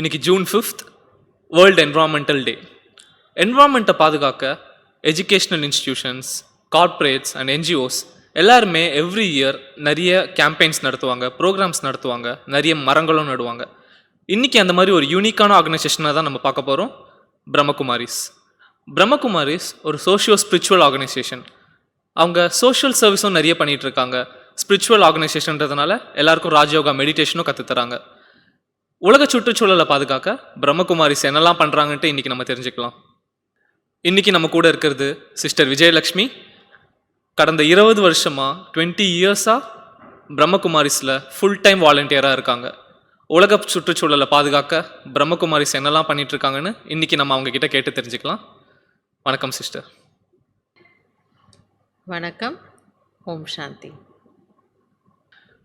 இன்னைக்கு June 5th world environmental டே. என்விரான்மெண்ட்டை பாதுகாக்க educational institutions, corporates and NGOs எல்லாருமே எவ்ரி இயர் நிறைய கேம்பெயின்ஸ் நடத்துவாங்க, ப்ரோக்ராம்ஸ் நடத்துவாங்க, நிறைய மரங்களும் நடுவாங்க. இன்றைக்கி அந்த மாதிரி ஒரு யூனிக்கான ஆர்கனைசேஷனை தான் நம்ம பார்க்க போகிறோம், பிரம்மகுமாரிஸ். பிரம்மகுமாரிஸ் ஒரு சோஷியோ ஸ்பிரிச்சுவல் ஆர்கனைசேஷன். அவங்க சோஷியல் சர்வீஸும் நிறைய பண்ணிகிட்டு இருக்காங்க. ஸ்பிரிச்சுவல் ஆர்கனைசேஷன்றதுனால எல்லாருக்கும் ராஜயோகா மெடிடேஷனும் கற்றுத்தராங்க. உலக சுற்றுச்சூழலை பாதுகாக்க பிரம்மகுமாரிஸ் என்னெல்லாம் பண்ணுறாங்கன்ட்டு இன்றைக்கி நம்ம தெரிஞ்சுக்கலாம். இன்றைக்கி நம்ம கூட இருக்கிறது சிஸ்டர் விஜயலக்ஷ்மி. கடந்த 20 வருஷமாக 20 இயர்ஸாக பிரம்மகுமாரிஸில் ஃபுல் டைம் வாலண்டியராக இருக்காங்க. உலக சுற்றுச்சூழலை பாதுகாக்க பிரம்மகுமாரிஸ் என்னெல்லாம் பண்ணிகிட்ருக்காங்கன்னு இன்றைக்கி நம்ம அவங்கக்கிட்ட கேட்டு தெரிஞ்சுக்கலாம். வணக்கம் சிஸ்டர். வணக்கம். ஓம் சாந்தி.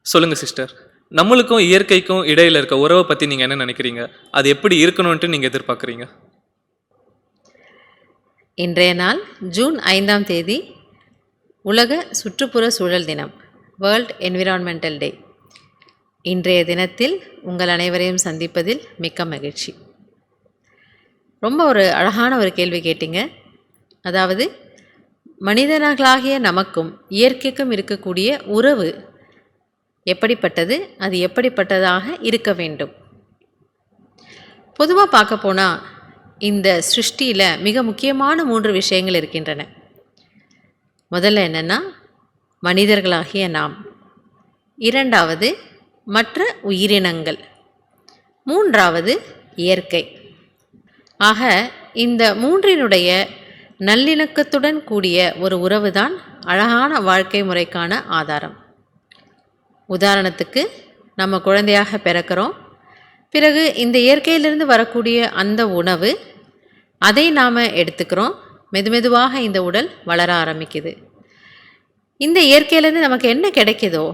சொல்லுங்கள் சிஸ்டர், நம்மளுக்கும் இயற்கைக்கும் இடையில் இருக்க உறவை பற்றி நீங்கள் என்ன நினைக்கிறீங்க? அது எப்படி இருக்கணும்ன்ட்டு நீங்கள் எதிர்பார்க்குறீங்க? இன்றைய நாள் ஜூன் 5ஆம் தேதி உலக சுற்றுப்புற சூழல் தினம், வேர்ல்ட் என்விரான்மெண்டல் டே. இன்றைய தினத்தில் உங்கள் அனைவரையும் சந்திப்பதில் மிக்க மகிழ்ச்சி. ரொம்ப ஒரு அழகான ஒரு கேள்வி கேட்டீங்க. அதாவது மனிதர்களாகிய நமக்கும் இயற்கைக்கும் இருக்கக்கூடிய உறவு எப்படிப்பட்டது, அது எப்படிப்பட்டதாக இருக்க வேண்டும்? பொதுவாக பார்க்க போனால் இந்த சிருஷ்டியில் மிக முக்கியமான 3 விஷயங்கள் இருக்கின்றன. முதல்ல என்னென்னா மனிதர்களாகிய நாம், இரண்டாவது மற்ற உயிரினங்கள், மூன்றாவது இயற்கை. ஆக இந்த 3னுடைய நல்லிணக்கத்துடன் கூடிய ஒரு உறவு தான் அழகான வாழ்க்கை முறைக்கான ஆதாரம். உதாரணத்துக்கு, நம்ம குழந்தையாக பிறக்கிறோம். பிறகு இந்த இயற்கையிலிருந்து வரக்கூடிய அந்த உணவு, அதை நாம் எடுத்துக்கிறோம். மெதுமெதுவாக இந்த உடல் வளர ஆரம்பிக்குது. இந்த இயற்கையிலேருந்து நமக்கு என்ன கிடைக்குதோ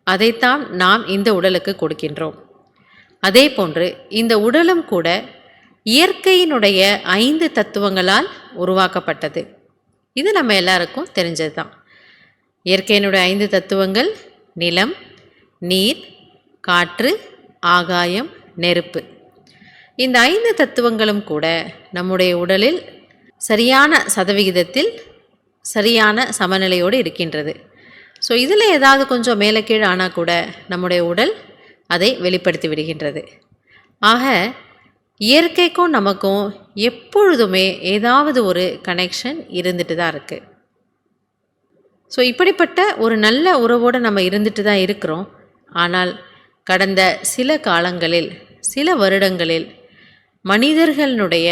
அதைத்தான் நாம் இந்த உடலுக்கு கொடுக்கின்றோம். அதே போன்று இந்த உடலும் கூட இயற்கையினுடைய 5 தத்துவங்களால் உருவாக்கப்பட்டது. இது நம்ம எல்லாருக்கும் தெரிஞ்சது தான். இயற்கையினுடைய 5 தத்துவங்கள் நிலம், நீர், காற்று, ஆகாயம், நெருப்பு. இந்த 5 தத்துவங்களும் கூட நம்முடைய உடலில் சரியான சதவிகிதத்தில் சரியான சமநிலையோடு இருக்கின்றது. ஸோ இதில் ஏதாவது கொஞ்சம் மேலே கீழே ஆனால் கூட நம்முடைய உடல் அதை வெளிப்படுத்தி விடுகின்றது. ஆக இயற்கைக்கும் நமக்கும் எப்பொழுதுமே ஏதாவது ஒரு கனெக்ஷன் இருந்துட்டு தான் இருக்குது. ஸோ இப்படிப்பட்ட ஒரு நல்ல உறவோடு நம்ம இருந்துட்டு தான் இருக்கிறோம். ஆனால் கடந்த சில காலங்களில், சில வருடங்களில் மனிதர்களுடைய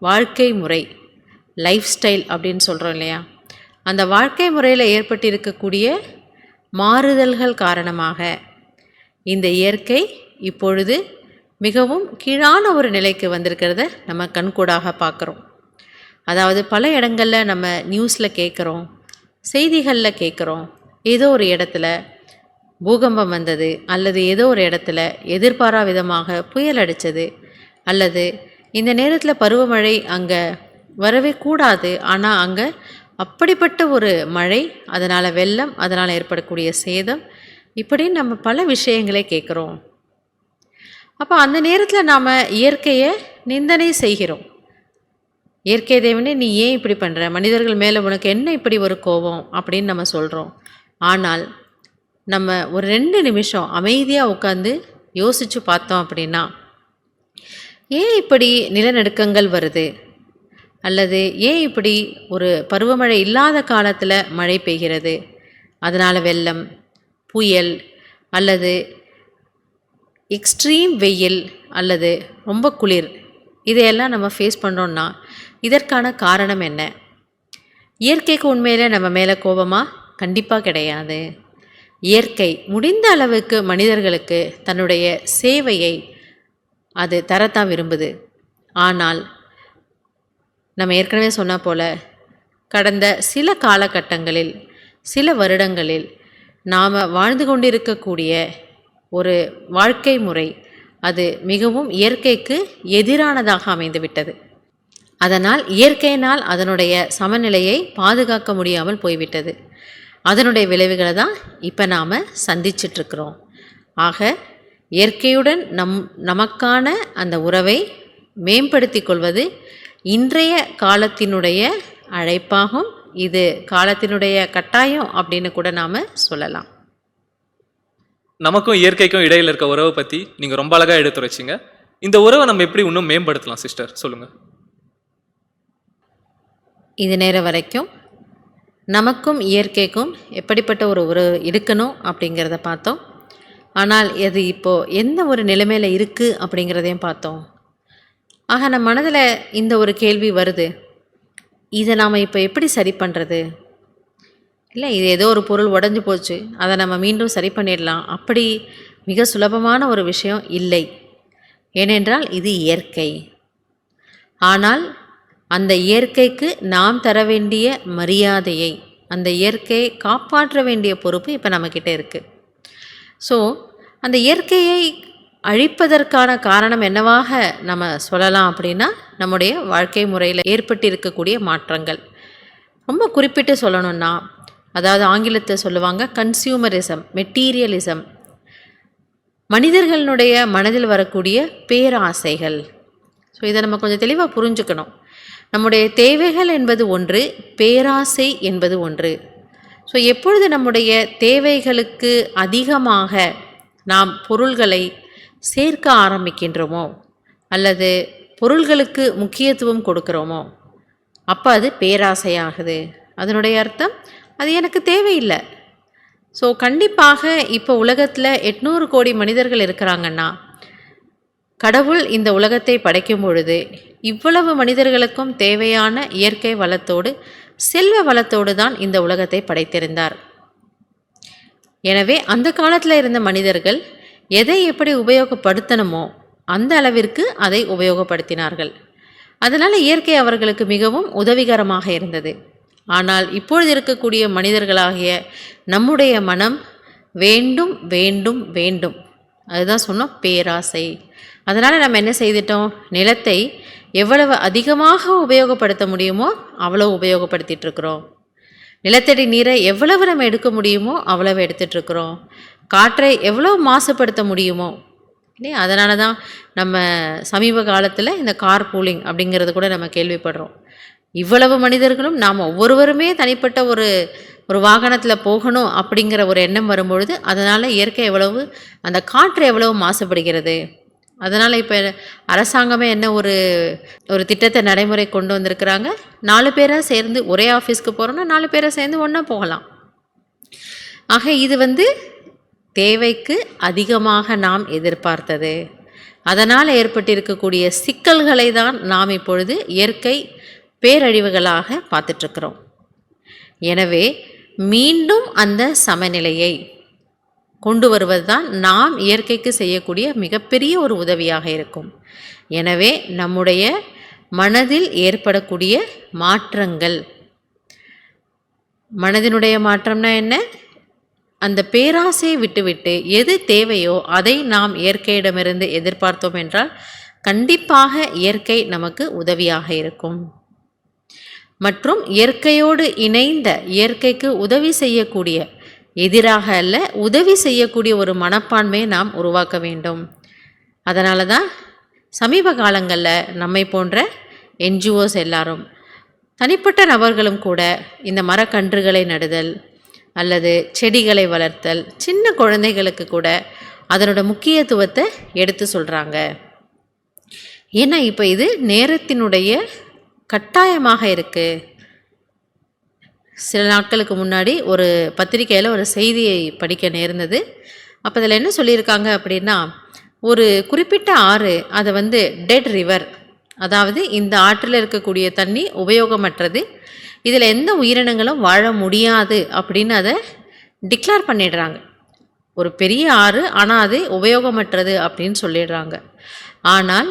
வாழ்க்கை முறை, லைஃப் ஸ்டைல் அப்படின்னு சொல்கிறோம் இல்லையா, அந்த வாழ்க்கை முறையில் ஏற்பட்டிருக்கக்கூடிய மாறுதல்கள் காரணமாக இந்த இயற்கை இப்பொழுது மிகவும் கீழான ஒரு நிலைக்கு வந்திருக்கிறத நம்ம கண்கூடாக பார்க்குறோம். அதாவது பல இடங்களில் நம்ம நியூஸில் கேட்குறோம், செய்திகளில் கேட்குறோம், ஏதோ ஒரு இடத்துல பூகம்பம் வந்தது, அல்லது ஏதோ ஒரு இடத்துல எதிர்பாரா விதமாக புயல் அடித்தது, அல்லது இந்த நேரத்தில் பருவமழை அங்கே வரவே கூடாது, ஆனால் அங்கே அப்படிப்பட்ட ஒரு மழை, அதனால் வெள்ளம், அதனால் ஏற்படக்கூடிய சேதம், இப்படின்னு நம்ம பல விஷயங்களே கேட்குறோம். அப்போ அந்த நேரத்தில் நாம் இயற்கையை நிந்தனை செய்கிறோம். இயற்கை தேவனே, நீ ஏன் இப்படி பண்ணுற, மனிதர்கள் மேலே உனக்கு என்ன இப்படி ஒரு கோபம் அப்படின்னு நம்ம சொல்கிறோம். ஆனால் நம்ம ஒரு 2 நிமிஷம் அமைதியாக உட்காந்து யோசித்து பார்த்தோம் அப்படின்னா, ஏன் இப்படி நிலநடுக்கங்கள் வருது, அல்லது ஏன் இப்படி ஒரு பருவமழை இல்லாத காலத்தில் மழை பெய்கிறது, அதனால் வெள்ளம், புயல், அல்லது எக்ஸ்ட்ரீம் வெயில், அல்லது ரொம்ப குளிர், இதையெல்லாம் நம்ம ஃபேஸ் பண்ணுறோன்னா இதற்கான காரணம் என்ன? இயற்கைக்கு உண்மையிலே நம்ம மேலே கோபமாக? கண்டிப்பாக கிடையாது. இயற்கை முடிந்த அளவுக்கு மனிதர்களுக்கு தன்னுடைய சேவையை அது தரத்தான் விரும்புது. ஆனால் நம்ம ஏற்கனவே சொன்ன போல் கடந்த சில காலகட்டங்களில், சில வருடங்களில் நாம் வாழ்ந்து கொண்டிருக்கக்கூடிய ஒரு வாழ்க்கை முறை அது மிகவும் இயற்கைக்கு எதிரானதாக அமைந்துவிட்டது. அதனால் இயற்கையினால் அதனுடைய சமநிலையை பாதுகாக்க முடியாமல் போய்விட்டது. அதனுடைய விளைவுகளை தான் இப்போ நாம் சந்திச்சிட்ருக்கிறோம். ஆக இயற்கையுடன் நமக்கான அந்த உறவை மேம்படுத்தி கொள்வது இன்றைய காலத்தினுடைய அழைப்பாகும். இது காலத்தினுடைய கட்டாயம் அப்படின்னு கூட நாம் சொல்லலாம். நமக்கும் இயற்கைக்கும் இடையில இருக்க உறவை பற்றி நீங்கள் ரொம்ப அழகாக எடுத்துரைச்சிங்க. இந்த உறவை நம்ம எப்படி இன்னும் மேம்படுத்தலாம் சிஸ்டர், சொல்லுங்கள். இது நேரம் வரைக்கும் நமக்கும் இயற்கைக்கும் எப்படிப்பட்ட ஒரு உறவு இருக்கணும் அப்படிங்கிறத பார்த்தோம். ஆனால் அது இப்போது எந்த ஒரு நிலைமையில் இருக்குது அப்படிங்கிறதையும் பார்த்தோம். ஆக நம்ம மனதில் இந்த ஒரு கேள்வி வருது, இதை நாம் இப்போ எப்படி சரி பண்ணுறது? இல்லை, இது ஏதோ ஒரு பொருள் உடஞ்சி போச்சு, அதை நம்ம மீண்டும் சரி பண்ணிடலாம், அப்படி மிக சுலபமான ஒரு விஷயம் இல்லை. ஏனென்றால் இது இயற்கை. ஆனால் அந்த இயற்கைக்கு நாம் தர வேண்டிய மரியாதையை, அந்த இயற்கையை காப்பாற்ற வேண்டிய பொறுப்பு இப்போ நம்மக்கிட்ட இருக்குது. ஸோ அந்த இயற்கையை அழிப்பதற்கான காரணம் என்னவாக நம்ம சொல்லலாம் அப்படின்னா, நம்முடைய வாழ்க்கை முறையில் ஏற்பட்டிருக்கக்கூடிய மாற்றங்கள். ரொம்ப குறிப்பிட்டு சொல்லணும்னா, அதாவது ஆங்கிலத்தை சொல்லுவாங்க கன்சியூமரிசம், மெட்டீரியலிசம், மனிதர்களுடைய மனதில் வரக்கூடிய பேராசைகள். ஸோ இதை நம்ம கொஞ்சம் தெளிவாக புரிஞ்சுக்கணும். நம்முடைய தேவைகள் என்பது ஒன்று, பேராசை என்பது ஒன்று. ஸோ எப்பொழுது நம்முடைய தேவைகளுக்கு அதிகமாக நாம் பொருள்களை சேர்க்க ஆரம்பிக்கின்றோமோ அல்லது பொருள்களுக்கு முக்கியத்துவம் கொடுக்குறோமோ, அப்போ அது பேராசையாகுது. அதனுடைய அர்த்தம் அது எனக்கு தேவையில்லை. ஸோ கண்டிப்பாக இப்போ உலகத்தில் 800 கோடி மனிதர்கள் இருக்கிறாங்கன்னா, கடவுள் இந்த உலகத்தை படைக்கும் பொழுது இவ்வளவு மனிதர்களுக்கும் தேவையான இயற்கை வளத்தோடு செல்வ வளத்தோடு தான் இந்த உலகத்தை படைத்திருந்தார். எனவே அந்த காலத்தில் இருந்த மனிதர்கள் எதை எப்படி உபயோகப்படுத்தணுமோ அந்த அளவிற்கு அதை உபயோகப்படுத்தினார்கள். அதனால் இயற்கை அவர்களுக்கு மிகவும் உதவிகரமாக இருந்தது. ஆனால் இப்பொழுது இருக்கக்கூடிய மனிதர்களாகிய நம்முடைய மனம் வேண்டும் வேண்டும் வேண்டும், அதுதான் சொன்னோம், பேராசை. அதனால் நம்ம என்ன செய்துட்டோம், நிலத்தை எவ்வளவு அதிகமாக உபயோகப்படுத்த முடியுமோ அவ்வளோ உபயோகப்படுத்திகிட்டு இருக்கிறோம். நிலத்தடி நீரை எவ்வளவு நம்ம எடுக்க முடியுமோ அவ்வளவு எடுத்துகிட்ருக்குறோம். காற்றை எவ்வளோ மாசுபடுத்த முடியுமோ இல்லையா. அதனால தான் நம்ம சமீப காலத்தில் இந்த கார் பூலிங் அப்படிங்கிறது கூட நம்ம கேள்விப்படுறோம். இவ்வளவு மனிதர்களும் நாம் ஒவ்வொருவருமே தனிப்பட்ட ஒரு வாகனத்தில் போகணும் அப்படிங்கிற ஒரு எண்ணம் வரும்பொழுது அதனால் இயற்கை எவ்வளவு, அந்த காற்று எவ்வளவு மாசுபடுகிறது. அதனால் இப்போ அரசாங்கமே என்ன ஒரு திட்டத்தை நடைமுறை கொண்டு வந்திருக்கிறாங்க, 4 பேராக சேர்ந்து ஒரே ஆஃபீஸ்க்கு போகிறோன்னா 4 பேராக சேர்ந்து ஒன்றா போகலாம். ஆக இது தேவைக்கு அதிகமாக நாம் எதிர்பார்த்தது. அதனால் ஏற்பட்டிருக்கக்கூடிய சிக்கல்களை தான் நாம் இப்பொழுது இயற்கை பேரழிவுகளாக பார்த்துட்ருக்கிறோம். எனவே மீண்டும் அந்த சமநிலையை கொண்டு வருவது தான் நாம் இயற்கைக்கு செய்யக்கூடிய மிகப்பெரிய ஒரு உதவியாக இருக்கும். எனவே நம்முடைய மனதில் ஏற்படக்கூடிய மாற்றங்கள், மனதினுடைய மாற்றம்னா என்ன, அந்த பேராசையை விட்டுவிட்டு எது தேவையோ அதை நாம் இயற்கையிடமிருந்து எதிர்பார்த்தோம் என்றால் கண்டிப்பாக இயற்கை நமக்கு உதவியாக இருக்கும். மற்றும் இயற்கையோடு இணைந்த, இயற்கைக்கு உதவி செய்யக்கூடிய, எதிராக அல்ல உதவி செய்யக்கூடிய ஒரு மனப்பான்மையை நாம் உருவாக்க வேண்டும். அதனால தான் சமீப காலங்களில் நம்மை போன்ற என்ஜிஓஸ் எல்லாரும், தனிப்பட்ட நபர்களும் கூட இந்த மரக்கன்றுகளை நடுதல் அல்லது செடிகளை வளர்த்தல், சின்ன குழந்தைகளுக்கு கூட அதனோட முக்கியத்துவத்தை எடுத்து சொல்கிறாங்க. ஏன்னா இப்போ இது நேரத்தினுடைய கட்டாயமாக இருக்குது. சில நாட்களுக்கு முன்னாடி ஒரு பத்திரிக்கையில் ஒரு செய்தியை படிக்க நேர்ந்தது. அப்போ அதில் என்ன சொல்லியிருக்காங்க அப்படின்னா, ஒரு குறிப்பிட்ட ஆறு அதை டெட் ரிவர், அதாவது இந்த ஆற்றில் இருக்கக்கூடிய தண்ணி உபயோகமற்றது, இதில் எந்த உயிரினங்களும் வாழ முடியாது அப்படின்னு அதை டிக்ளேர் பண்ணிடுறாங்க. ஒரு பெரிய ஆறு, ஆனால் அது உபயோகமற்றது அப்படின்னு சொல்லிடுறாங்க. ஆனால்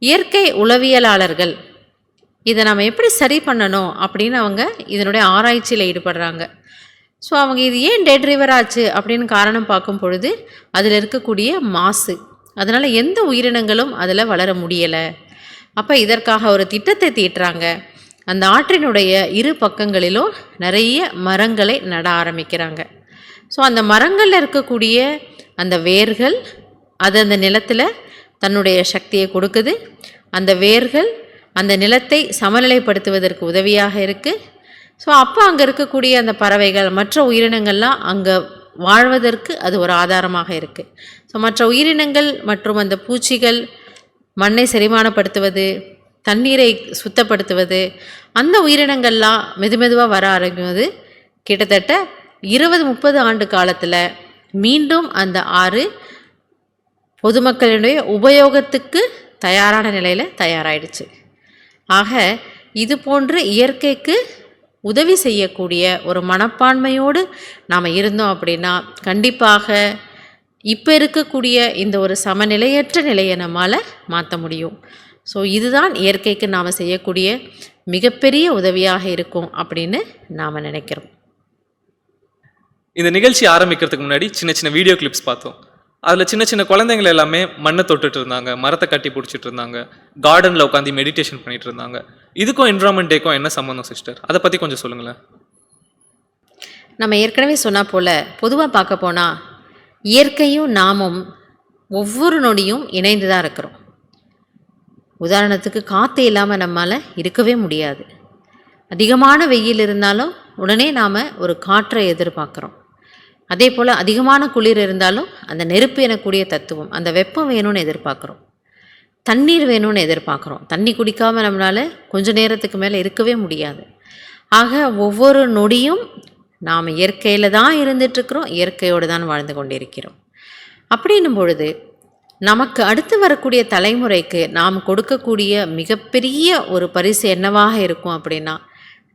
இயற்கை உளவியலாளர்கள் இதை நம்ம எப்படி சரி பண்ணணும் அப்படின்னு அவங்க இதனுடைய ஆராய்ச்சியில் ஈடுபடுறாங்க. ஸோ அவங்க இது ஏன் டெட் ரிவர் ஆச்சு அப்படின்னு காரணம் பார்க்கும் பொழுது அதில் இருக்கக்கூடிய மாசு, அதனால் எந்த உயிரினங்களும் அதில் வளர முடியலை. அப்போ இதற்காக ஒரு திட்டத்தை தீட்டுறாங்க. அந்த ஆற்றினுடைய இரு பக்கங்களிலும் நிறைய மரங்களை நட ஆரம்பிக்கிறாங்க. ஸோ அந்த மரங்களில் இருக்கக்கூடிய அந்த வேர்கள், அது அந்த நிலத்தில் தன்னுடைய சக்தியை கொடுக்குது. அந்த வேர்கள் அந்த நிலத்தை சமநிலைப்படுத்துவதற்கு உதவியாக இருக்குது. ஸோ அப்போ அங்கே இருக்கக்கூடிய அந்த பறவைகள் மற்ற உயிரினங்கள்லாம் அங்கே வாழ்வதற்கு அது ஒரு ஆதாரமாக இருக்குது. ஸோ மற்ற உயிரினங்கள் மற்றும் அந்த பூச்சிகள் மண்ணை செரிமானப்படுத்துவது, தண்ணீரை சுத்தப்படுத்துவது, அந்த உயிரினங்கள்லாம் மெதுமெதுவாக வர ஆரம்பிக்கும்போது கிட்டத்தட்ட 20-30 ஆண்டு காலத்தில் மீண்டும் அந்த ஆறு பொதுமக்களுடைய உபயோகத்துக்கு தயாரான நிலையில் தயாராகிடுச்சு. ஆக இது போன்று இயற்கைக்கு உதவி செய்யக்கூடிய ஒரு மனப்பான்மையோடு நாம் இருந்தோம் அப்படின்னா கண்டிப்பாக இப்போ இருக்கக்கூடிய இந்த ஒரு சமநிலையற்ற நிலையை நம்மால் மாற்ற முடியும். ஸோ இதுதான் இயற்கைக்கு நாம் செய்யக்கூடிய மிகப்பெரிய உதவியாக இருக்கும் அப்படின்னு நாம் நினைக்கிறோம். இந்த நிகழ்ச்சி ஆரம்பிக்கிறதுக்கு முன்னாடி சின்ன சின்ன வீடியோ கிளிப்ஸ் பார்த்தோம். அதில் சின்ன சின்ன குழந்தைங்கள் எல்லாமே மண்ணை தொட்டுட்டு இருந்தாங்க, மரத்தை கட்டி பிடிச்சிட்டு இருந்தாங்க, கார்டனில் உட்காந்து மெடிடேஷன் பண்ணிட்டு இருந்தாங்க. இதுக்கும் என்விரான்மெண்ட் டேக்கும் என்ன சம்மந்தம் சிஸ்டர்? அதை பற்றி கொஞ்சம் சொல்லுங்களேன். நம்ம ஏற்கனவே சொன்னா போல் பொதுவாக பார்க்க போனால் இயற்கையும் நாமும் ஒவ்வொரு நொடியும் இணைந்து தான் இருக்கிறோம். உதாரணத்துக்கு காற்று இல்லாமல் நம்மால் இருக்கவே முடியாது. அதிகமான வெயில் இருந்தாலும் உடனே நாம் ஒரு காற்றை எதிர்பார்க்குறோம். அதே போல் அதிகமான குளிர் இருந்தாலும் அந்த நெருப்பு எனக்கூடிய தத்துவம், அந்த வெப்பம் வேணும்னு எதிர்பார்க்குறோம். தண்ணீர் வேணும்னு எதிர்பார்க்குறோம். தண்ணி குடிக்காமல் நம்மளால் கொஞ்ச நேரத்துக்கு மேலே இருக்கவே முடியாது. ஆக ஒவ்வொரு நொடியும் நாம் இயற்கையில் தான் இருந்துகிட்ருக்கிறோம், இயற்கையோடு தான் வாழ்ந்து கொண்டிருக்கிறோம். அப்படின்னும் பொழுது நமக்கு அடுத்து வரக்கூடிய தலைமுறைக்கு நாம் கொடுக்கக்கூடிய மிகப்பெரிய ஒரு பரிசு என்னவாக இருக்கும் அப்படின்னா,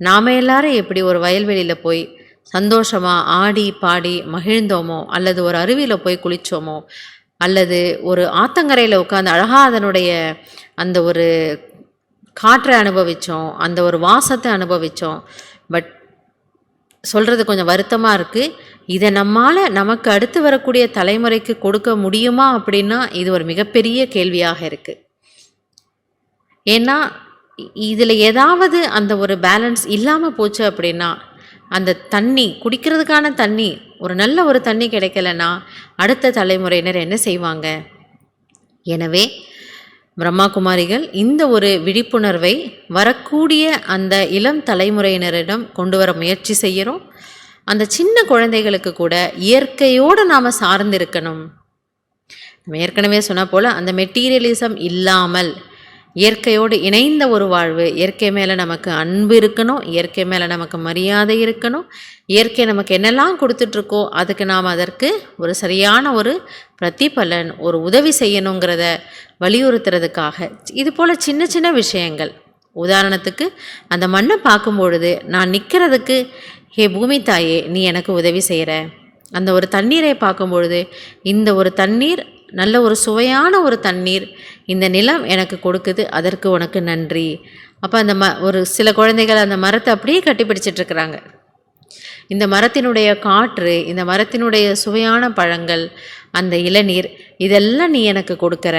நாம் எல்லாரும் எப்படி ஒரு வயல்வெளியில் போய் சந்தோஷமாக ஆடி பாடி மகிழ்ந்தோமோ, அல்லது ஒரு அருவியில் போய் குளித்தோமோ, அல்லது ஒரு ஆத்தங்கரையில் உட்காந்து அழகாக அதனுடைய அந்த ஒரு காற்றை அனுபவித்தோம், அந்த ஒரு வாசத்தை அனுபவித்தோம். பட் சொல்கிறது கொஞ்சம் வருத்தமாக இருக்குது. இதை நம்மால் நமக்கு அடுத்து வரக்கூடிய தலைமுறைக்கு கொடுக்க முடியுமா அப்படின்னா இது ஒரு மிகப்பெரிய கேள்வியாக இருக்குது. ஏன்னா இதில் ஏதாவது அந்த ஒரு பேலன்ஸ் இல்லாமல் போச்சு அப்படின்னா, அந்த தண்ணி குடிக்கிறதுக்கான தண்ணி ஒரு நல்ல ஒரு தண்ணி கிடைக்கலன்னா அடுத்த தலைமுறையினர் என்ன செய்வாங்க? எனவே பிரம்மா குமாரிகள் இந்த ஒரு விழிப்புணர்வை வரக்கூடிய அந்த இளம் தலைமுறையினரிடம் கொண்டு வர முயற்சி செய்கிறோம். அந்த சின்ன குழந்தைகளுக்கு கூட இயற்கையோடு நாம் சார்ந்திருக்கணும். நம்ம ஏற்கனவே சொன்ன போல் அந்த மெட்டீரியலிசம் இல்லாமல் இயற்கையோடு இணைந்த ஒரு வாழ்வு, இயற்கை மேலே நமக்கு அன்பு இருக்கணும், இயற்கை மேலே நமக்கு மரியாதை இருக்கணும், இயற்கை நமக்கு என்னெல்லாம் கொடுத்துட்ருக்கோ அதுக்கு நாம் அதற்கு ஒரு சரியான ஒரு பிரதிபலன், ஒரு உதவி செய்யணுங்கிறத வலியுறுத்துறதுக்காக இது போல் சின்ன சின்ன விஷயங்கள். உதாரணத்துக்கு அந்த மண்ணை பார்க்கும்பொழுது நான் நிற்கிறதுக்கு, ஹே பூமி தாயே நீ எனக்கு உதவி செய்கிற. அந்த ஒரு தண்ணீரை பார்க்கும்பொழுது இந்த ஒரு தண்ணீர் நல்ல ஒரு சுவையான ஒரு தண்ணீர் இந்த நிலம் எனக்கு கொடுக்குது, அதற்கு உனக்கு நன்றி. அப்போ அந்த ஒரு சில குழந்தைகள் அந்த மரத்தை அப்படியே கட்டி பிடிச்சிட்ருக்குறாங்க. இந்த மரத்தினுடைய காற்று, இந்த மரத்தினுடைய சுவையான பழங்கள், அந்த இளநீர், இதெல்லாம் நீ எனக்கு கொடுக்குற.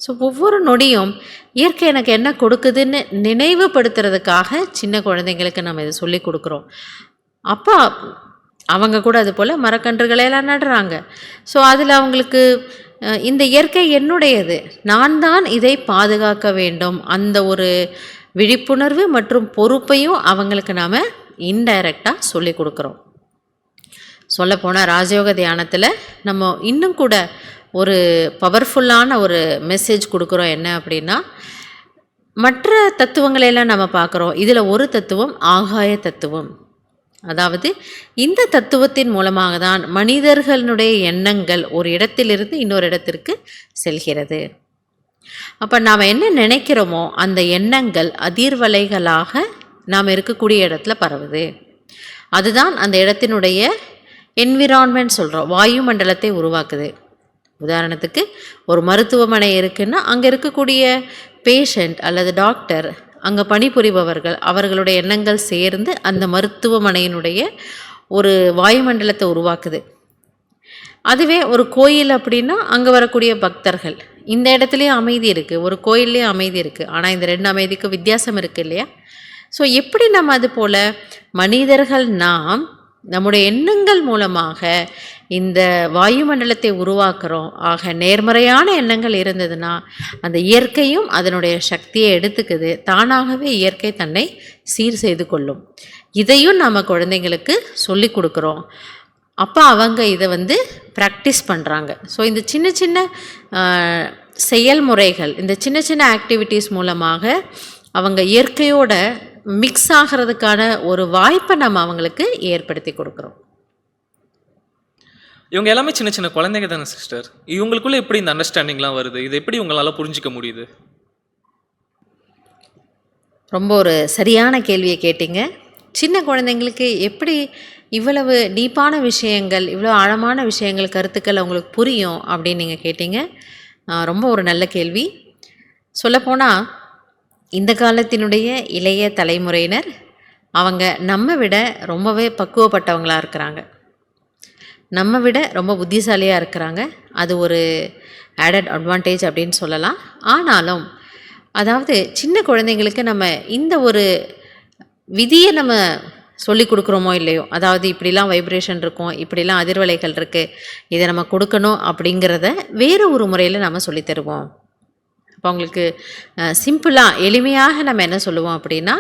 ஸோ ஒவ்வொரு நொடியும் இயற்கை எனக்கு என்ன கொடுக்குதுன்னு நினைவுபடுத்துறதுக்காக சின்ன குழந்தைங்களுக்கு நம்ம இதை சொல்லி கொடுக்குறோம். அப்போ அவங்க கூட அது போல் மரக்கன்றுகளையெல்லாம் நடுறாங்க. ஸோ அதில் அவங்களுக்கு இந்த இயற்கை என்னுடையது, நான் தான் இதை பாதுகாக்க வேண்டும், அந்த ஒரு விழிப்புணர்வு மற்றும் பொறுப்பையும் அவங்களுக்கு நாம் இன்டைரக்டாக சொல்லி கொடுக்குறோம். சொல்லப்போனால் ராஜயோக தியானத்தில் நம்ம இன்னும் கூட ஒரு பவர்ஃபுல்லான ஒரு மெசேஜ் கொடுக்குறோம். என்ன அப்படின்னா, மற்ற தத்துவங்களையெல்லாம் நம்ம பார்க்குறோம். இதில் ஒரு தத்துவம் ஆகாய தத்துவம். அதாவது இந்த தத்துவத்தின் மூலமாக தான் மனிதர்களுடைய எண்ணங்கள் ஒரு இடத்திலிருந்து இன்னொரு இடத்திற்கு செல்கிறது. அப்போ நாம் என்ன நினைக்கிறோமோ அந்த எண்ணங்கள் அதிர்வலைகளாக நாம் இருக்கக்கூடிய இடத்துல பரவுது. அதுதான் அந்த இடத்தினுடைய என்விரான்மெண்ட் சொல்கிறோம், வாயு மண்டலத்தை உருவாக்குது. உதாரணத்துக்கு ஒரு மருத்துவமனை இருக்குன்னா அங்கே இருக்கக்கூடிய பேஷண்ட் அல்லது டாக்டர், அங்கே பணிபுரிபவர்கள், அவர்களுடைய எண்ணங்கள் சேர்ந்து அந்த மருத்துவமனையினுடைய ஒரு வாயுமண்டலத்தை உருவாக்குது. அதுவே ஒரு கோயில் அப்படின்னா அங்கே வரக்கூடிய பக்தர்கள், இந்த இடத்துலையும் அமைதி இருக்குது, ஒரு கோயில்லையும் அமைதி இருக்குது. ஆனால் இந்த ரெண்டு அமைதிக்கும் வித்தியாசம் இருக்குது இல்லையா? ஸோ எப்படி நம்ம அது போல் மனிதர்கள் நாம் நம்முடைய எண்ணங்கள் மூலமாக இந்த வாயுமண்டலத்தை உருவாக்குறோம். ஆக நேர்மறையான எண்ணங்கள் இருந்ததுன்னா அந்த இயற்கையும் அதனுடைய சக்தியை எடுத்துக்குது. தானாகவே இயற்கை தன்னை சீர் செய்து கொள்ளும். இதையும் நம்ம குழந்தைங்களுக்கு சொல்லி கொடுக்குறோம். அப்போ அவங்க இதை வந்து ப்ராக்டிஸ் பண்ணுறாங்க. ஸோ இந்த சின்ன சின்ன செயல்முறைகள், இந்த சின்ன சின்ன ஆக்டிவிட்டீஸ் மூலமாக அவங்க இயற்கையோட மிக்ஸ் ஆகிறதுக்கான ஒரு வாய்ப்பை நம்ம அவங்களுக்கு ஏற்படுத்தி கொடுக்குறோம். இவங்க எல்லாமே சின்ன சின்ன குழந்தைங்க தானே சிஸ்டர். இவங்களுக்குள்ள எப்படி இந்த அண்டர்ஸ்டாண்டிங்லாம் வருது? இது எப்படி உங்களால் புரிஞ்சிக்க முடியுது? ரொம்ப ஒரு சரியான கேள்வியை கேட்டீங்க. சின்ன குழந்தைங்களுக்கு எப்படி இவ்வளவு டீப்பான விஷயங்கள், இவ்வளோ ஆழமான விஷயங்கள், கருத்துக்கள் அவங்களுக்கு புரியும் அப்படின்னு நீங்கள் கேட்டீங்க. ரொம்ப ஒரு நல்ல கேள்வி. சொல்லப்போனால் இந்த காலத்தினுடைய இளைய தலைமுறையினர் அவங்க நம்ம விட ரொம்பவே பக்குவப்பட்டவங்களாக இருக்கிறாங்க. நம்ம விட ரொம்ப புத்திசாலியாக இருக்கிறாங்க. அது ஒரு ஆடட் அட்வான்டேஜ் அப்படின்னு சொல்லலாம். ஆனாலும் அதாவது சின்ன குழந்தைங்களுக்கு நம்ம இந்த ஒரு விதியை நம்ம சொல்லி கொடுக்குறோமோ இல்லையோ, அதாவது இப்படிலாம் வைப்ரேஷன் இருக்கும், இப்படிலாம் அதிர்வலைகள் இருக்குது, இதை நம்ம கொடுக்கணும் அப்படிங்கிறத வேறு ஒரு முறையில் நம்ம சொல்லி தருவோம். அப்போ அவங்களுக்கு சிம்பிளாக எளிமையாக நம்ம என்ன சொல்லுவோம் அப்படின்னா,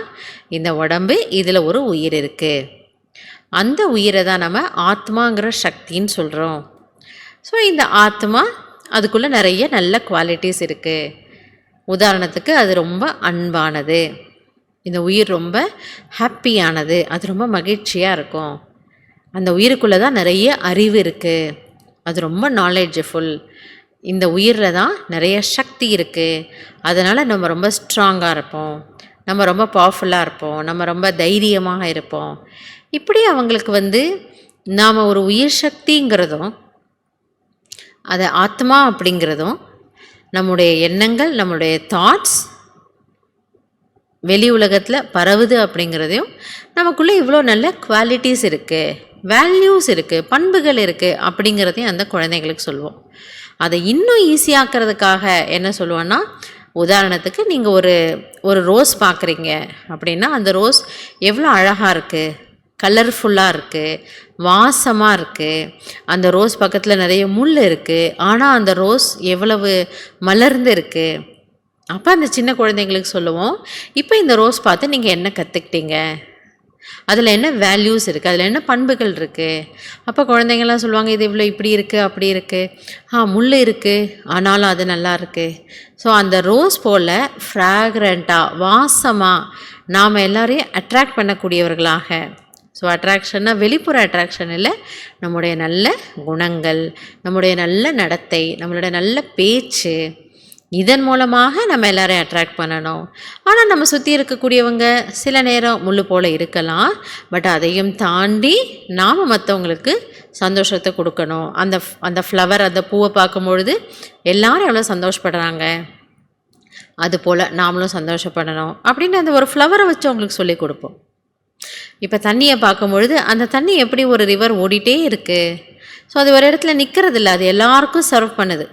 இந்த உடம்பு இதில் ஒரு உயிர் இருக்குது, அந்த உயிரை தான் நம்ம ஆத்மாங்கிற சக்தின்னு சொல்கிறோம். ஸோ இந்த ஆத்மா அதுக்குள்ளே நிறைய நல்ல குவாலிட்டிஸ் இருக்குது. உதாரணத்துக்கு அது ரொம்ப அன்பானது, இந்த உயிர் ரொம்ப ஹாப்பியானது, அது ரொம்ப மகிழ்ச்சியாக இருக்கும். அந்த உயிருக்குள்ளே தான் நிறைய அறிவு இருக்குது, அது ரொம்ப நாலேஜ்ஃபுல். இந்த உயிரில் தான் நிறைய சக்தி இருக்குது, அதனால் நம்ம ரொம்ப ஸ்ட்ராங்காக இருப்போம், நம்ம ரொம்ப பவர்ஃபுல்லாக இருப்போம், நம்ம ரொம்ப தைரியமாக இருப்போம். இப்படி அவங்களுக்கு வந்து நாம் ஒரு உயிர் சக்திங்கிறதும் அது ஆத்மா அப்படிங்கிறதும், நம்முடைய எண்ணங்கள், நம்முடைய தாட்ஸ் வெளி உலகத்தில் பரவுது அப்படிங்கிறதையும், நமக்குள்ளே இவ்வளோ நல்ல குவாலிட்டிஸ் இருக்குது, வேல்யூஸ் இருக்குது, பண்புகள் இருக்குது அப்படிங்கிறதையும் அந்த குழந்தைங்களுக்கு சொல்லுவோம். அதை இன்னும் ஈஸியாக்கிறதுக்காக என்ன சொல்லுவோன்னா, உதாரணத்துக்கு நீங்கள் ஒரு ரோஸ் பார்க்குறீங்க அப்படின்னா, அந்த ரோஸ் எவ்வளோ அழகாக இருக்குது, கலர்ஃபுல்லாக இருக்குது, வாசமாக இருக்குது. அந்த ரோஸ் பக்கத்தில் நிறைய முள் இருக்குது, ஆனால் அந்த ரோஸ் எவ்வளவு மலர்ந்து இருக்குது. அப்போ அந்த சின்ன குழந்தைங்களுக்கு சொல்லுவோம், இப்போ இந்த ரோஸ் பார்த்து நீங்கள் என்ன கற்றுக்கிட்டீங்க, அதில் என்ன வேல்யூஸ் இருக்குது, அதில் என்ன பண்புகள் இருக்குது. அப்போ குழந்தைங்கள்லாம் சொல்லுவாங்க, இது இவ்வளோ இப்படி இருக்குது, அப்படி இருக்குது, முள் இருக்குது, ஆனாலும் அது நல்லா இருக்குது. ஸோ அந்த ரோஸ் போல் ஃப்ராக்ரண்ட்டாக, வாசமாக நாம் எல்லாரையும் அட்ராக்ட் பண்ணக்கூடியவர்களாக. ஸோ அட்ராக்ஷன்னா வெளிப்புற அட்ராக்ஷன் இல்லை, நம்முடைய நல்ல குணங்கள், நம்முடைய நல்ல நடத்தை, நம்மளுடைய நல்ல பேச்சு, இதன் மூலமாக நம்ம எல்லாரையும் அட்ராக்ட் பண்ணணும். ஆனால் நம்ம சுற்றி இருக்கக்கூடியவங்க சில நேரம் முள் போல் இருக்கலாம், பட் அதையும் தாண்டி நாம் மற்றவங்களுக்கு சந்தோஷத்தை கொடுக்கணும். அந்த ஃப்ளவர், அந்த பூவை பார்க்கும்பொழுது எல்லாரும் எவ்வளோ சந்தோஷப்படுறாங்க, அதுபோல் நாமளும் சந்தோஷப்படணும் அப்படின்னு அந்த ஒரு ஃப்ளவரை வச்சு அவங்களுக்கு சொல்லி கொடுப்போம். இப்போ தண்ணியை பார்க்கும்பொழுது அந்த தண்ணி எப்படி ஒரு ரிவர் ஓடிட்டே இருக்குது. ஸோ அது ஒரு இடத்துல நிற்கிறதில்ல, அது எல்லாருக்கும் சர்வ் பண்ணுது.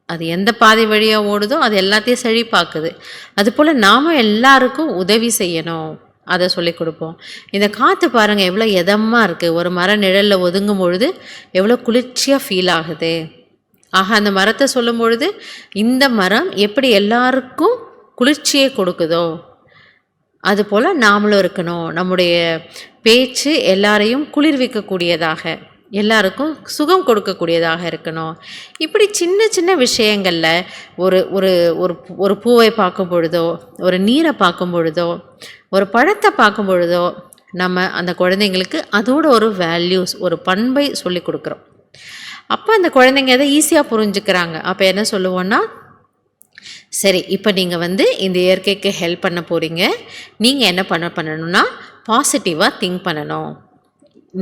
அது எந்த பாதை வழியாக ஓடுதோ அது எல்லாத்தையும் செழிப்பாக்குது. அதுபோல் நாம் எல்லாருக்கும் உதவி செய்யணும், அதை சொல்லி கொடுப்போம். இந்த காற்று பாருங்கள் எவ்வளோ இதமாக இருக்குது, ஒரு மர நிழலில் ஒதுங்கும் பொழுது எவ்வளோ குளிர்ச்சியாக ஃபீல் ஆகுது. ஆக அந்த மரத்தை சொல்லும் பொழுது இந்த மரம் எப்படி எல்லாருக்கும் குளிர்ச்சியை கொடுக்குதோ அதுபோல் நாமளும் இருக்கணும். நம்முடைய பேச்சு எல்லாரையும் குளிர்விக்கக்கூடியதாக, எல்லாருக்கும் சுகம் கொடுக்கக்கூடியதாக இருக்கணும். இப்படி சின்ன சின்ன விஷயங்களில் ஒரு ஒரு ஒரு ஒரு பூவை பார்க்கும் பொழுதோ, ஒரு நீரை பார்க்கும் பொழுதோ, ஒரு பழத்தை பார்க்கும் பொழுதோ நம்ம அந்த குழந்தைங்களுக்கு அதோட ஒரு வேல்யூஸ், ஒரு பண்பை சொல்லி கொடுக்குறோம். அப்போ அந்த குழந்தைங்க எதை ஈஸியாக புரிஞ்சுக்கிறாங்க. அப்போ என்ன சொல்லுவோன்னா, சரி இப்போ நீங்கள் வந்து இந்த இயற்கைக்கு ஹெல்ப் பண்ண போகிறீங்க, நீங்கள் என்ன பண்ணணும்னா பாசிட்டிவாக திங்க் பண்ணணும்,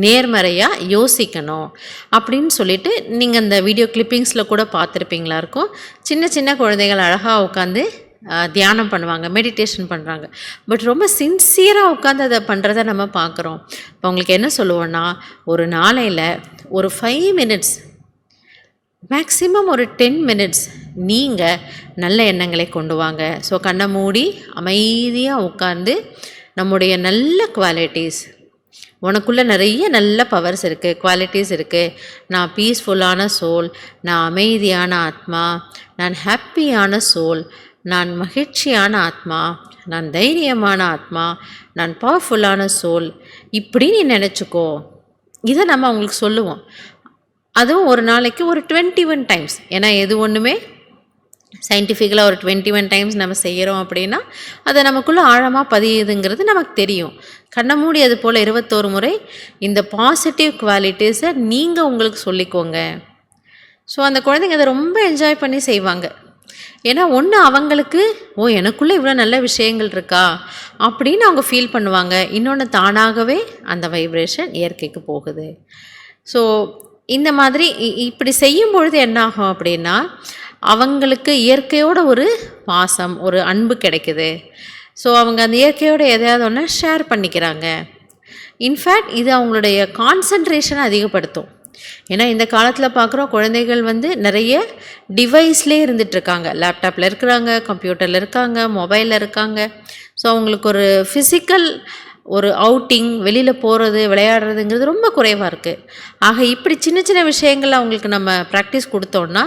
நேர்மறையாக யோசிக்கணும் அப்படின்னு சொல்லிட்டு நீங்கள் இந்த வீடியோ கிளிப்பிங்ஸில் கூட பார்த்துருப்பீங்களா இருக்கும். சின்ன சின்ன குழந்தைகள் அழகாக உட்காந்து தியானம் பண்ணுவாங்க, மெடிடேஷன் பண்ணுறாங்க. பட் ரொம்ப சின்சியராக உட்காந்து அதை பண்ணுறத நம்ம பார்க்குறோம். இப்போ அவங்களுக்கு என்ன சொல்லுவோன்னா, ஒரு நாளையில் ஒரு 5 மினிட்ஸ், மேக்ஸிமம் ஒரு 10 மினிட்ஸ் நீங்கள் நல்ல எண்ணங்களை கொண்டு வாங்க. ஸோ கண்ணை மூடி அமைதியாக உட்காந்து நம்முடைய நல்ல குவாலிட்டிஸ், உனக்குள்ளே நிறைய நல்ல பவர்ஸ் இருக்குது, குவாலிட்டிஸ் இருக்குது. நான் பீஸ்ஃபுல்லான சோல், நான் அமைதியான ஆத்மா, நான் ஹாப்பியான சோல், நான் மகிழ்ச்சியான ஆத்மா, நான் தைரியமான ஆத்மா, நான் பவர்ஃபுல்லான சோல், இப்படி நீ நினச்சிக்கோ. இதை நம்ம அவங்களுக்கு சொல்லுவோம். அதுவும் ஒரு நாளைக்கு ஒரு 21 டைம்ஸ். ஏன்னா எது ஒன்றுமே சயின்டிஃபிக்கலாக ஒரு 21 டைம்ஸ் நம்ம செய்கிறோம் அப்படின்னா அது நமக்குள்ளே ஆழமாக பதியுதுங்கிறது நமக்கு தெரியும். கண்ணை மூடி அது போல் 21 முறை இந்த பாசிட்டிவ் குவாலிட்டிஸை நீங்கள் உங்களுக்கு சொல்லிக்கோங்க. ஸோ அந்த குழந்தைங்க அதை ரொம்ப என்ஜாய் பண்ணி செய்வாங்க. ஏன்னா ஒன்று அவங்களுக்கு எனக்குள்ளே இவ்வளோ நல்ல விஷயங்கள் இருக்கா அப்படின்னு அவங்க ஃபீல் பண்ணுவாங்க. இன்னொன்று தானாகவே அந்த வைப்ரேஷன் இயற்கைக்கு போகுது. ஸோ இந்த மாதிரி இப்படி செய்யும் பொழுது என்னாகும் அப்படின்னா அவங்களுக்கு இயற்கையோட ஒரு பாசம், ஒரு அன்பு கிடைக்குது. ஸோ அவங்க அந்த இயற்கையோட எதையாவது ஒன்று ஷேர் பண்ணிக்கிறாங்க. இன்ஃபேக்ட் இது அவங்களுடைய கான்சன்ட்ரேஷனை அதிகப்படுத்தும். ஏன்னா இந்த காலத்தில் பார்க்குறோம் குழந்தைகள் நிறைய டிவைஸ்லேயே இருந்துகிட்ருக்காங்க. லேப்டாப்பில் இருக்கிறாங்க, கம்ப்யூட்டரில் இருக்காங்க, மொபைலில் இருக்காங்க. ஸோ அவங்களுக்கு ஒரு ஃபிசிக்கல் ஒரு அவுட்டிங், வெளியில் போகிறது, விளையாடுறதுங்கிறது ரொம்ப குறைவாக இருக்குது. ஆக இப்படி சின்ன சின்ன விஷயங்கள் அவங்களுக்கு நம்ம ப்ராக்டிஸ் கொடுத்தோன்னா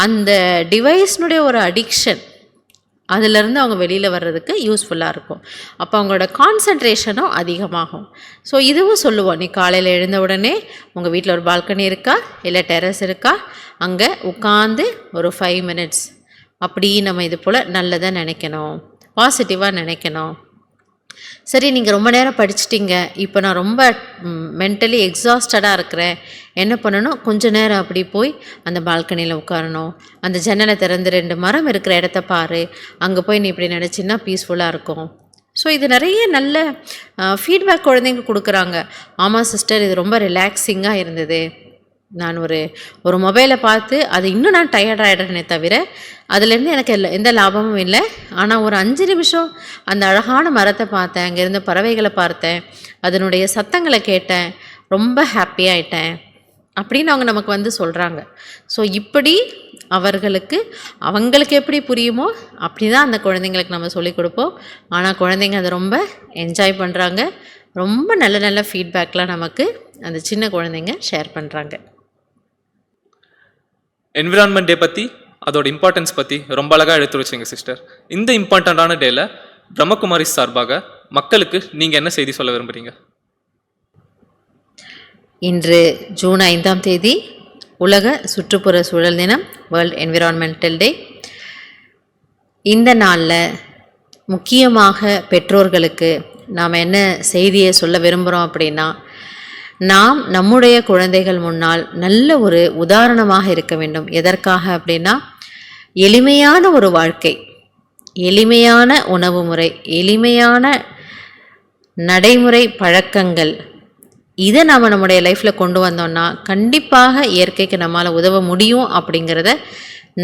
அந்த டிவைஸ்னுடைய ஒரு அடிக்ஷன் அதிலேருந்து அவங்க வெளியில் வர்றதுக்கு யூஸ்ஃபுல்லாக இருக்கும். அப்போ அவங்களோட கான்சன்ட்ரேஷனும் அதிகமாகும். ஸோ இதுவும் சொல்லுவோம், நீ காலையில் எழுந்த உடனே உங்கள் வீட்டில் ஒரு பால்கனி இருக்கா, இல்லை டெரஸ் இருக்கா, அங்கே உட்காந்து ஒரு 5 மினிட்ஸ் அப்படி நம்ம இது போல் நல்லதாக நினைக்கணும், பாசிட்டிவாக நினைக்கணும். சரி, நீங்கள் ரொம்ப நேரம் படிச்சிட்டிங்க, இப்போ நான் ரொம்ப மென்டலி எக்ஸாஸ்டடாக இருக்கிறேன், என்ன பண்ணணும், கொஞ்ச நேரம் அப்படி போய் அந்த பால்கனியில் உட்காரணும், அந்த ஜன்னலை திறந்து 2 மரம் இருக்கிற இடத்த பாரு, அங்கே போய் நீ இப்படி நினச்சின்னா பீஸ்ஃபுல்லாக இருக்கும். ஸோ இது நிறைய நல்ல ஃபீட்பேக் குழந்தைங்க கொடுக்குறாங்க. ஆமாம் சிஸ்டர், இது ரொம்ப ரிலாக்ஸிங்காக இருந்தது, நான் ஒரு மொபைலை பார்த்து அது இன்னும் நான் டயர்டாகிடுறேனே தவிர அதுலேருந்து எனக்கு எந்த லாபமும் இல்லை. ஆனால் ஒரு 5 நிமிஷம் அந்த அழகான மரத்தை பார்த்தேன், அங்கே இருந்த பறவைகளை பார்த்தேன், அதனுடைய சத்தங்களை கேட்டேன், ரொம்ப ஹாப்பியாகிட்டேன் அப்படின்னு அவங்க நமக்கு சொல்கிறாங்க. ஸோ இப்படி அவங்களுக்கு எப்படி புரியுமோ அப்படி தான் அந்த குழந்தைங்களுக்கு நம்ம சொல்லிக் கொடுப்போம். ஆனால் குழந்தைங்க அதை ரொம்ப என்ஜாய் பண்ணுறாங்க. ரொம்ப நல்ல நல்ல ஃபீட்பேக்லாம் நமக்கு அந்த சின்ன குழந்தைங்க ஷேர் பண்ணுறாங்க. என்விரான்மெண்ட் டே பற்றி, அதோட இம்பார்ட்டன்ஸ் பற்றி ரொம்ப அழகாக எடுத்து வச்சிங்க சிஸ்டர். இந்த இம்பார்ட்டண்ட்டான டேல பிரம்மகுமாரி சார்பாக மக்களுக்கு நீங்கள் என்ன செய்தி சொல்ல விரும்புகிறீங்க? இன்று ஜூன் 5ஆம் தேதி உலக சுற்றுப்புற சூழல் தினம், வேர்ல்ட் என்விரான்மெண்டல் டே. இந்த நாளில் முக்கியமாக பெற்றோர்களுக்கு நாம் என்ன செய்தியை சொல்ல விரும்புகிறோம் அப்படின்னா, நாம் நம்முடைய குழந்தைகள் முன்னால் நல்ல ஒரு உதாரணமாக இருக்க வேண்டும். எதற்காக அப்படின்னா, எளிமையான ஒரு வாழ்க்கை, எளிமையான உணவு முறை, எளிமையான நடைமுறை பழக்கங்கள், இதை நாம் நம்முடைய லைஃப்பில் கொண்டு வந்தோம்னா கண்டிப்பாக இயற்கைக்கு நம்மளால் உதவ முடியும். அப்படிங்கிறத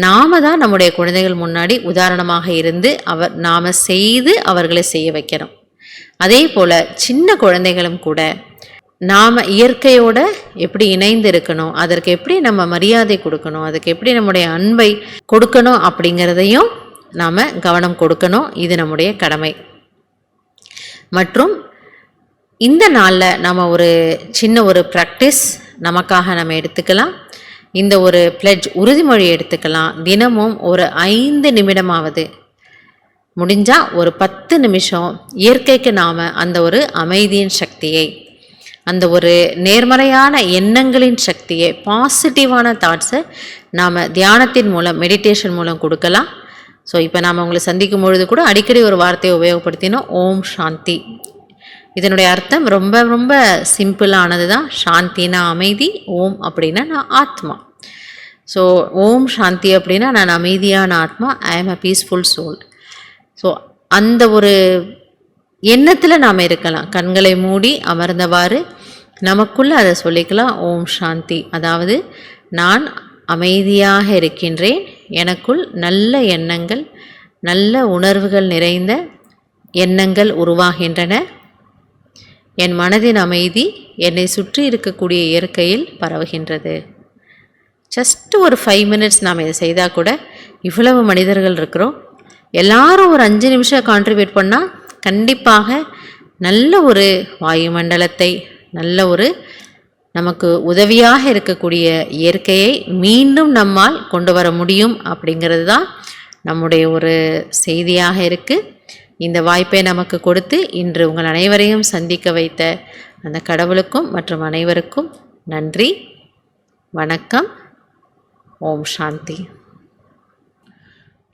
நாம் தான் நம்முடைய குழந்தைகள் முன்னாடி உதாரணமாக இருந்து நாம் செய்து அவர்களை செய்ய வைக்கணும். அதே போல் சின்ன குழந்தைகளும் கூட நாம் இயற்கையோட எப்படி இணைந்து இருக்கணும், அதற்கு எப்படி நம்ம மரியாதை கொடுக்கணும், அதுக்கு எப்படி நம்முடைய அன்பை கொடுக்கணும் அப்படிங்கிறதையும் நாம் கவனம் கொடுக்கணும். இது நம்முடைய கடமை. மற்றும் இந்த நாளில் நம்ம ஒரு சின்ன ஒரு ப்ராக்டிஸ் நமக்காக நம்ம எடுத்துக்கலாம். இந்த ஒரு பிளட்ஜ், உறுதிமொழி எடுத்துக்கலாம். தினமும் ஒரு 5 நிமிடமாவது, முடிஞ்சால் ஒரு 10 நிமிஷம் இயற்கைக்கு நாம் அந்த ஒரு அமைதியின் சக்தியை, அந்த ஒரு நேர்மறையான எண்ணங்களின் சக்தியை, பாசிட்டிவான தாட்ஸை நாம் தியானத்தின் மூலம், மெடிடேஷன் மூலம் கொடுக்கலாம். ஸோ இப்போ நாம் உங்களை சந்திக்கும் பொழுது கூட அடிக்கடி ஒரு வார்த்தையை உபயோகப்படுத்தினோம், ஓம் சாந்தி. இதனுடைய அர்த்தம் ரொம்ப ரொம்ப சிம்பிளானது தான். சாந்தினா அமைதி, ஓம் அப்படின்னா நான் ஆத்மா. ஸோ ஓம் சாந்தி அப்படின்னா நான் அமைதியான ஆத்மா, ஐ ஆம் அ பீஸ்ஃபுல் சோல். ஸோ அந்த ஒரு எண்ணத்தில் நாம் இருக்கலாம். கண்களை மூடி அமர்ந்தவாறு நமக்குள்ளே அதை சொல்லிக்கலாம், ஓம் சாந்தி. அதாவது நான் அமைதியாக இருக்கின்றேன், எனக்குள் நல்ல எண்ணங்கள், நல்ல உணர்வுகள் நிறைந்த எண்ணங்கள் உருவாகின்றன, என் மனதின் அமைதி என்னை சுற்றி இருக்கக்கூடிய இயற்கையில் பரவுகின்றது. ஜஸ்ட் ஒரு 5 மினிட்ஸ் நாம் இதை செய்தால் கூட, இவ்வளவு மனிதர்கள் இருக்கிறோம், எல்லாரும் ஒரு 5 நிமிஷம் கான்ட்ரிபியூட் பண்ணால் கண்டிப்பாக நல்ல ஒரு வாயுமண்டலத்தை, நல்ல ஒரு நமக்கு உதவியாக இருக்கக்கூடிய இயற்கையை மீண்டும் நம்மால் கொண்டு வர முடியும் அப்படிங்கிறது தான் நம்முடைய ஒரு செய்தியாக இருக்குது. இந்த வாய்ப்பை நமக்கு கொடுத்து இன்று உங்கள் அனைவரையும் சந்திக்க வைத்த அந்த கடவுளுக்கும் மற்றும் அனைவருக்கும் நன்றி. வணக்கம். ஓம் சாந்தி.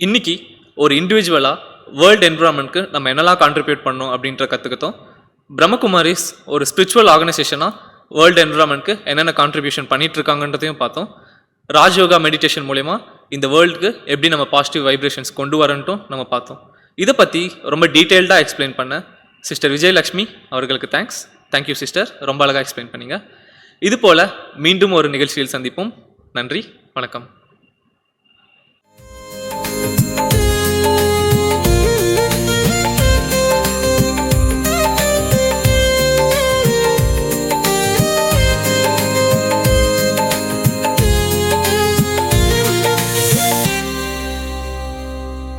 இன்னைக்கு ஒரு இண்டிவிஜுவலாக வேர்ல்டு என்விரான்மெண்ட்க்கு நம்ம என்னெல்லாம் கான்ட்ரிபியூட் பண்ணோம் அப்படின்ற கற்றுக்கிட்டோம். பிரம்மகுமாரிஸ் ஒரு ஸ்பிரிச்சுவல் ஆர்கனைசேஷனாக வேர்ல்டு என்விரான்மெண்ட்க்கு என்னென்ன கான்ட்ரிபியூஷன் பண்ணிட்டு இருக்காங்கன்றதையும் பார்த்தோம். ராஜயோகா மெடிடேஷன் மூலயமா இந்த வேர்ல்டுக்கு எப்படி நம்ம பாசிட்டிவ் வைப்ரேஷன்ஸ் கொண்டு வரன்ட்டும் நம்ம பார்த்தோம். இதை பற்றி ரொம்ப டீட்டெயில்டாக எக்ஸ்பிளைன் பண்ண சிஸ்டர் விஜயலக்ஷ்மி அவர்களுக்கு தேங்க்யூ சிஸ்டர், ரொம்ப அழகாக எக்ஸ்பிளைன் பண்ணீங்க. இது போல் மீண்டும் ஒரு நிகழ்ச்சியில் சந்திப்போம். நன்றி, வணக்கம்.